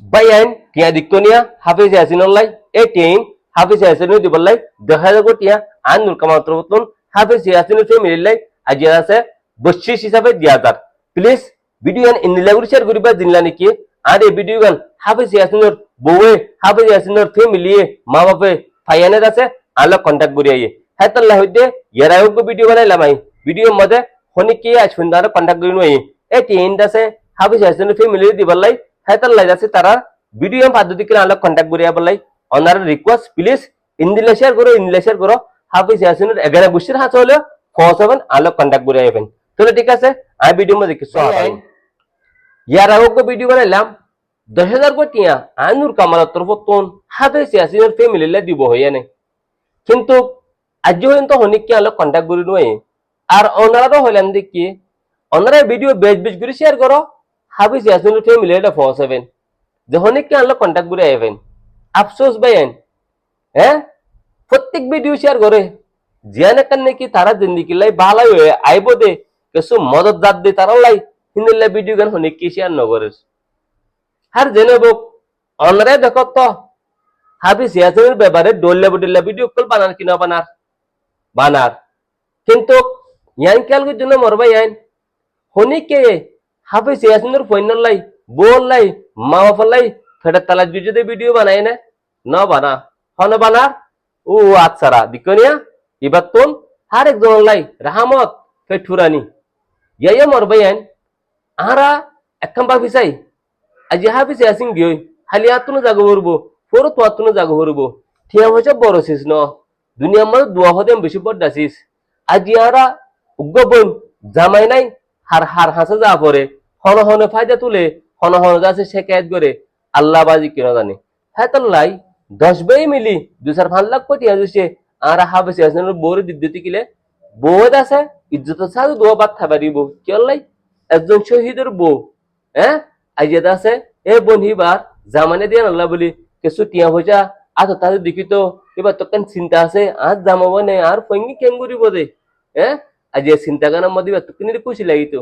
Bayan tia diktonia hafiz yasin online 18 hafiz yasin dibalai 2000 tia anul kamatrotun hafiz yasin family lai ajira আছে 32 হিসাবে 2000 please video ইনলাগুরি share করিবা দিনলা নাকি আর এই video গান হাফিজ ইয়াসিনের বউয়ে হাফিজ ইয়াসিনের ফ্যামিলি মা বাপে ফায়ানের আছে আলো কন্টাক্ট করি আইয়ে হাতাল্লাহ হইতে ইয়ারাউগ ভিডিও বানাইলাম আই ভিডিও মধ্যে হনি কি আজ সুন্দর কন্টাক্ট করি নই এটি এন্ড আছে হাফিজ ইয়াসিনের ফ্যামিলি দিবালাই হাতাল্লাহ আছে তারা ভিডিও পদ্ধতি করে আলো কন্টাক্ট করি আবলাই অনার রিকোয়েস্ট প্লিজ ইনদিলা শেয়ার করো হাফিজ ইয়াসিনের 11 গুছির হাতে হলো 47 আলো কন্টাক্ট করি আইবেন তাহলে ঠিক আছে আমি ভিডিও মধ্যে কিছু আইন ইয়ারাউগ ভিডিও বানাইলাম 10,000 কোটিয়া আনুর কামাল তরফতন হাফিজ ইয়াসিনের ফ্যামিলি লে দিব হইয়া নাই কিন্তু আজ পর্যন্ত হনিককে আলো কন্টাক্ট করি নই আর ওনারা হইলেন দেখি ওনারা ভিডিও বেশ করে শেয়ার করো হাফিজ ইয়াসিনের ফ্যামিলি লে 47 যে হনিককে আলো কন্টাক্ট করে আইবেন আফসোস ভাইয়েন হ্যাঁ প্রত্যেক ভিডিও শেয়ার করে জিয়ানে কান নাকি তারা জিন্দিগি লাই ভালো হয়ে আইবো দে কিছু মদত জাত দে তারা লাই হিন্দিল্লা ভিডিও গান হনিককে শেয়ার নগরেস হার জেনে বক অনরে দেখো তো হাফিজ ইয়াসিনের ব্যাপারে ডোল্লা বডিল্লা ভিডিও কল বানার কিনা বানার কিন্তু ইয়ান খেয়াল জন্য মরবা ইয়ান হনিকে হাফিজ ইয়াসিনের ফোন লাই বোন লাই মা বাবা লাই ফেটা তালা যদি ভিডিও বানায় না বানা হন বানার ও আচ্ছারা দিকনিয়া এবার তোন হার একজন লাই রাহমত ফেঠুরানি ইয়া মরবা ইয়ান আরা একখান বাফিসাই আজি হাফিজ ইয়াসিন গিয়ে হালি আতুনো জাগো হরবো পরে তো আতুনো জাগো হরবো ঠিয়া হয়েছে বড় শেষ ন দুনিয়ার মধ্যে দোয়া হতে বেশি পর দাসিস আজি আরা উগ্গবন জামাই নাই হার হাসা যা পরে হন ফায়দা তুলে হন যাচ্ছে শেখায়ত করে আল্লাহ বাজি কেন জানে হ্যাঁ তাল্লাই 10 বাই মিলি 2.5 লাখ কোটি আছে আরা হাফিজ ইয়াসিনের বউরে দিদ্যতি কিলে বউ আছে ইজ্জত সাথে দোয়া বাদ খাবারিব কেলাই একজন শহীদের বউ হ্যাঁ আইয়াদ আছে এ বনহিবার জামানে দিয়ে আল্লাহ বলি কিছু টিয়া হইজা আতো তাদের দেখি তো এবার তো কেন চিন্তা আছে আজ জামাবো নে আর ফঙ্গি কেন করিব দে হ্যাঁ আজ এ চিন্তা গানার মধ্যে তো কিনে খুশি লাগিত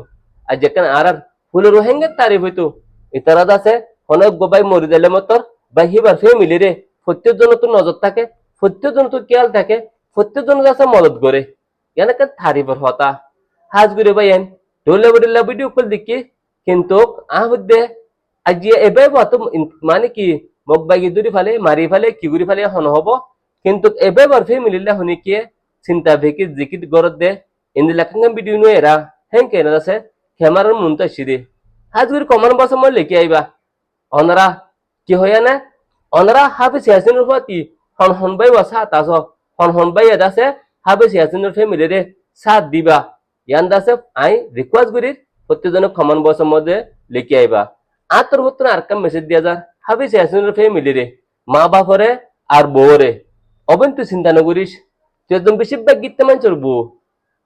আজ যেখানে আর ফুলের হেঙ্গে তারিফ হইতো ইতারা আছে অনেক গোবাই মরি দিলে মতর বা হিবার ফ্যামিলি রে প্রত্যেক জন তো নজর থাকে প্রত্যেক জন তো খেয়াল থাকে প্রত্যেক জন আছে মদত করে এনেকে তারিফের হতা হাজ করে বাইন ডোল্লা ভিডিও কল দেখি কিন্তু আহদে আজি এবে বত মানে কি মোক বাগি দূরি ফালে মারি ফালে কি গুরি ফালে হন হব কিন্তু এবে বার ফ্যামিলি হনি কি চিন্তা ভেকি জিকিত গরত দে ইন্দি লাখাঙ্গা ভিডিও নয় এরা হেন কেন আছে হেমারর মুনতা সিরে হাজগুরি কমান বস মই লেখি আইবা অনরা কি হইয়া না অনরা হাফিজ ইয়াসিনের হতি হন বাই ওয়াসা তাস হন বাই এদাসে হাফিজ ইয়াসিনের ফ্যামিলি রে সাথ দিবা ইয়ান দাসে আই রিকোয়েস্ট করি প্রত্যেকজনের কমান বস মধ্যে লেখি আইবা আতর মতন আর কাম মেসেজ দিয়া যা হাফিজ ইয়াসিনের ফ্যামিলি রে মা বাপরে আর বউরে অবেন তুই চিন্তা নকরিস তুই একদম বেশিরভাগ গীতে মানছর বউ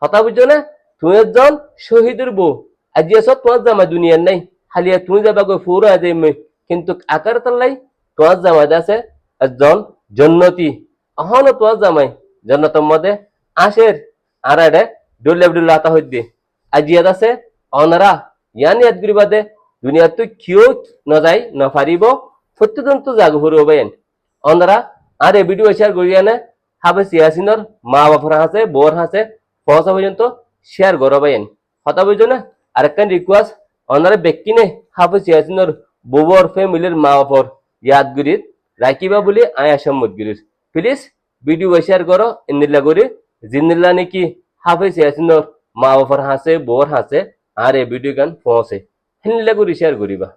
হতা বুঝছো না তুই একজন শহীদের বউ আজি আস তোমার জামা দুনিয়ার নাই হালিয়া তুমি যাবা গো ফুরো আজ কিন্তু আকার তাল্লাই তোমার জামাই আছে একজন জন্নতি অহন তোমার জামাই জন্নতর মধ্যে আসের আর এডে ডুল্লা আতা হইতে আজি আছে অনারা ইয়ান ইয়াদ করিবা দে দুনিয়া তুই কিয় নযাই নফারিব প্রত্যেকজন তো জাগ হরব বাইন অনারা আর এই ভিডিও শেয়ার করিয়া না হাফিজ ইয়াসিনের মা বাপর হাসে বোর হাসে পৌঁছা পর্যন্ত শেয়ার করো বাইন হতা বুঝছো না আরেকখান রিকোয়েস্ট অনারা ব্যক্তি নে হাফিজ ইয়াসিনের বউর ফ্যামিলির মা বাপর ইয়াদগিরিত রাখিবা বলে আয় আসাম্মত গিরির প্লিজ ভিডিও শেয়ার করো ইন্দিল্লা করি জিন্দিল্লা নাকি হাফিজ ইয়াসিনের মা বাপর হাসে বোর হাসে আর এই ভিডিও গান পৌঁছে হিন্দিল্লা করি শেয়ার করিবা